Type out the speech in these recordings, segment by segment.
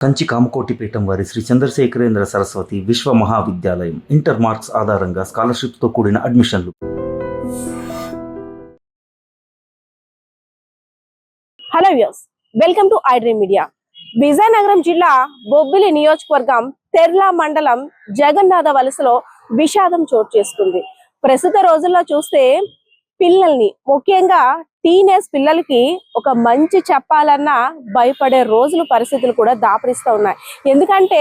కంచి కామకోటి పీఠం వారి శ్రీ చంద్రశేఖరేంద్ర సరస్వతి విశ్వ మహావిద్యాలయం ఇంటర్ మార్క్స్ ఆధారంగా స్కాలర్షిప్తో కూడిన అడ్మిషన్లు. Hello views, welcome to iDream media. Vizianagaram జిల్లా బొబ్బిలి నియోజకవర్గం తెర్ల మండలం జగన్నాథ వలసలో విషాదం చోటు చేసుకుంది. ప్రస్తుత రోజుల్లో చూస్తే పిల్లల్ని, ముఖ్యంగా టీనేజ్ పిల్లలకి ఒక మంచి చెప్పాలన్నా భయపడే రోజులు, పరిస్థితులు కూడా దాపరిస్తూ ఉన్నాయి. ఎందుకంటే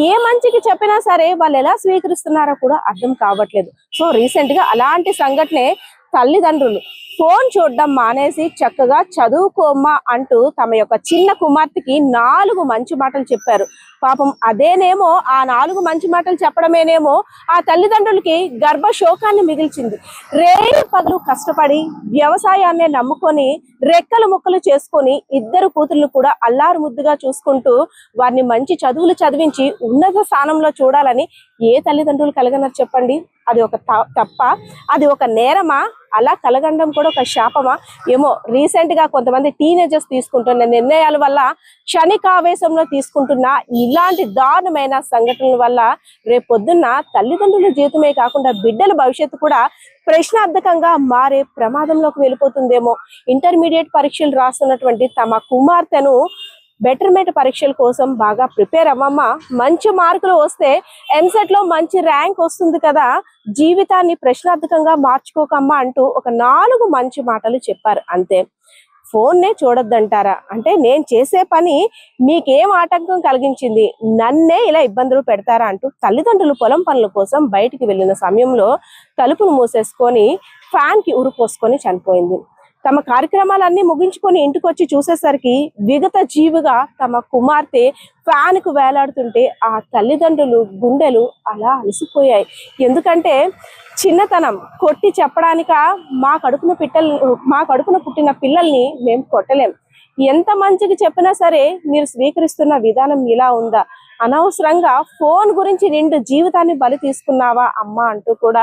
ఏ మంచికి చెప్పినా సరే వాళ్ళు ఎలా స్వీకరిస్తున్నారో కూడా అర్థం కావట్లేదు. సో రీసెంట్ గా అలాంటి సంఘటనే తల్లిదండ్రులు ఫోన్ చూడడం మానేసి చక్కగా చదువుకోమ్మా అంటూ తమ యొక్క చిన్న కుమార్తెకి 4 మంచి మాటలు చెప్పారు. పాపం అదేనేమో, ఆ 4 మంచి మాటలు చెప్పడమేనేమో ఆ తల్లిదండ్రులకి గర్భ శోకాన్ని మిగిల్చింది. రేయి పగలు కష్టపడి వ్యవసాయాన్నే నమ్ముకొని రెక్కలు ముక్కలు చేసుకొని 2 కూతుర్లు కూడా అల్లారు ముద్దుగా చూసుకుంటూ వారిని మంచి చదువులు చదివించి ఉన్నత స్థానంలో చూడాలని ఏ తల్లిదండ్రులు కలగన్నారు చెప్పండి? అది ఒక తప్ప? అది ఒక నేరమా? అలా కలగండం కూడా ఒక శాపమా? ఏమో. రీసెంట్ గా కొంతమంది టీనేజర్స్ తీసుకుంటున్న నిర్ణయాల వల్ల, క్షణికావేశంలో తీసుకుంటున్న ఇలాంటి దారుణమైన సంఘటనల వల్ల రేపొద్దున్న తల్లిదండ్రుల జీవితమే కాకుండా బిడ్డల భవిష్యత్తు కూడా ప్రశ్నార్థకంగా మారే ప్రమాదంలోకి వెళ్ళిపోతుందేమో. ఇంటర్మీడియట్ పరీక్షలు రాస్తున్నటువంటి తమ కుమార్తెను బెటర్మెంట్ పరీక్షల కోసం బాగా ప్రిపేర్ అవ్వమ్మా, మంచి మార్కులు వస్తే ఎంసెట్ లో మంచి ర్యాంక్ వస్తుంది కదా, జీవితాన్ని ప్రశ్నార్థకంగా మార్చుకోకమ్మా అంటూ ఒక 4 మంచి మాటలు చెప్పారు. అంతే. ఫోన్నే చూడొద్దంటారా? అంటే నేను చేసే పని మీకేం ఆటంకం కలిగించింది? నన్నే ఇలా ఇబ్బందులు పెడతారా అంటూ తల్లిదండ్రులు పొలం పనుల కోసం బయటికి వెళ్ళిన సమయంలో తలుపును మూసేసుకొని ఫ్యాన్ కి ఉరిపోసుకొని చనిపోయింది. తమ కార్యక్రమాలన్నీ ముగించుకొని ఇంటికి వచ్చి చూసేసరికి విగత జీవిగా తమ కుమార్తె ఫ్యాన్ కు వేలాడుతుంటే ఆ తల్లిదండ్రులు గుండెలు అలా అలసిపోయాయి. ఎందుకంటే చిన్నతనం కొట్టి చెప్పడానిక మా కడుపున పుట్టిన పిల్లల్ని మేము కొట్టలేం. ఎంత మంచిగా చెప్పినా సరే మీరు స్వీకరిస్తున్న విధానం ఇలా ఉందా? అనవసరంగా ఫోన్ గురించి నిండు జీవితాన్ని బలి తీసుకున్నావా అమ్మా అంటూ కూడా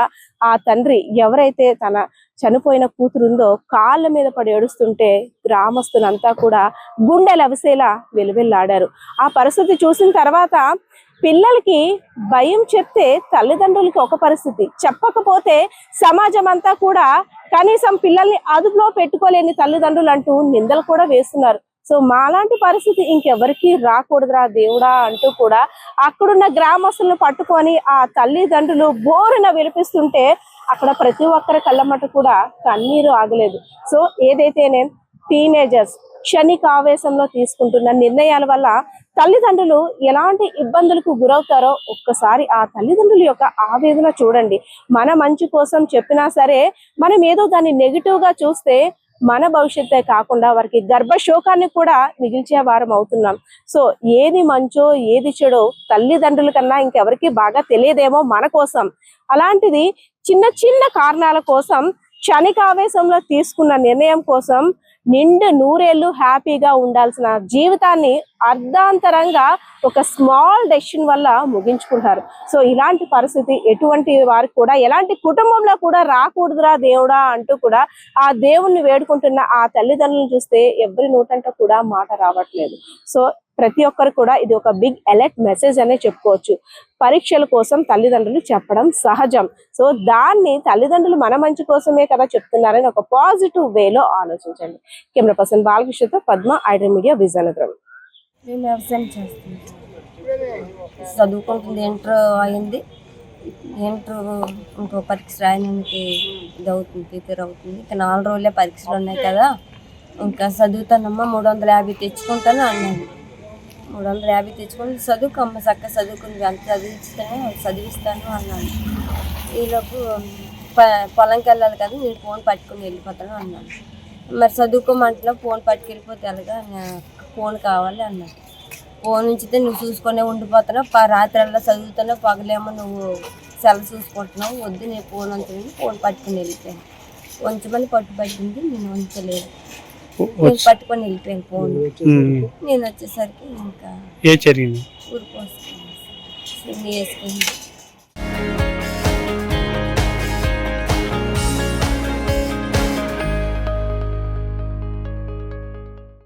ఆ తండ్రి, ఎవరైతే తన చనిపోయిన కూతురుందో, కాళ్ళ మీద పడి ఏడుస్తుంటే గ్రామస్తులంతా కూడా గుండెలు అవిసేలా వెలువెల్లాడారు. ఆ పరిస్థితి చూసిన తర్వాత పిల్లలకి భయం చెప్తే తల్లిదండ్రులకి ఒక పరిస్థితి, చెప్పకపోతే సమాజం అంతా కూడా కనీసం పిల్లల్ని అదుపులో పెట్టుకోలేని తల్లిదండ్రులు అంటూ నిందలు కూడా వేస్తున్నారు. సో మాలాంటి పరిస్థితి ఇంకెవరికి రాకూడదురా దేవుడా అంటూ కూడా అక్కడున్న గ్రామస్తులను పట్టుకొని ఆ తల్లిదండ్రులు బోరున విలిపిస్తుంటే అక్కడ ప్రతి ఒక్కరి కళ్ళమట కూడా కన్నీరు ఆగలేదు. సో ఏదైతేనే టీనేజర్స్ క్షణికావేశంలో తీసుకుంటున్న నిర్ణయాల వల్ల తల్లిదండ్రులు ఎలాంటి ఇబ్బందులకు గురవుతారో ఒక్కసారి ఆ తల్లిదండ్రుల యొక్క ఆవేదన చూడండి. మన మంచి కోసం చెప్పినా సరే మనం ఏదో దాన్ని నెగిటివ్ గా చూస్తే మన భవిష్యత్తే కాకుండా వారికి గర్భశోకాన్ని కూడా మిగిల్చే వారం అవుతున్నాం. సో ఏది మంచో ఏది చెడో తల్లిదండ్రుల కన్నా ఇంకెవరికి బాగా తెలియదేమో మన కోసం. అలాంటిది చిన్న చిన్న కారణాల కోసం, క్షణికావేశంలో తీసుకున్న నిర్ణయం కోసం నిండు 100 ఏళ్ళు హ్యాపీగా ఉండాల్సిన జీవితాన్ని అర్ధాంతరంగా ఒక స్మాల్ డెసిషన్ వల్ల ముగించుకుంటారు. సో ఇలాంటి పరిస్థితి ఎటువంటి వారికి కూడా, ఎలాంటి కుటుంబంలో కూడా రాకూడదురా దేవుడా అంటూ కూడా ఆ దేవుణ్ణి వేడుకుంటున్న ఆ తల్లిదండ్రులను చూస్తే ఎవరి నోటంట కూడా మాట రావట్లేదు. సో ప్రతి ఒక్కరు కూడా ఇది ఒక బిగ్ అలర్ట్ మెసేజ్ అనే చెప్పుకోవచ్చు. పరీక్షల కోసం తల్లిదండ్రులు చెప్పడం సహజం. సో దాన్ని తల్లిదండ్రులు మన మంచి కోసమే కదా చెప్తున్నారని ఒక పాజిటివ్ వేలో ఆలోచించండి. కెమెరా పర్సన్ బాలకృష్ణతో పద్మ, ఐడ్రీమ్ మీడియా, విజయనగరం. నేను వ్యవసాయం చేస్తాను, చదువుకుంటుంది. ఇంటర్ అయింది. ఇంటర్ ఇంకో పరీక్ష రాయడానికి ఇది అవుతుంది, ప్రిపేర్ అవుతుంది. ఇంకా 4 రోజులే పరీక్షలు ఉన్నాయి కదా, ఇంకా చదువుతానమ్మా, 350 తెచ్చుకుంటాను అన్నాను. 350 తెచ్చుకొని చదువుకమ్మ, చక్కగా చదువుకుని అంత చదివిస్తాను అన్నాను. ఈలోపు పొలంకి వెళ్ళాలి కదా, నేను ఫోన్ పట్టుకుని వెళ్ళిపోతాను అన్నాను. మరి చదువుకోమంటలో ఫోన్ పట్టుకెళ్ళిపోతే అలాగా, ఫోన్ కావాలి అన్నాను. ఫోన్ ఉంచితే నువ్వు చూసుకునే ఉండిపోతున్నావు, రాత్రల్లా చదువుతానో, పగలేమో నువ్వు సెల్ చూసుకుంటున్నావు, వద్దు నేను ఫోన్ ఉంచలేదు. ఫోన్ పట్టుకుని వెళ్ళిపోయాను. ఉంచమని పట్టింది, నేను ఉంచలేదు. నేను పట్టుకొని వెళ్ళిపోయాను ఫోన్. నేను వచ్చేసరికి ఇంకా ఊరికోసుకుని వేసుకుని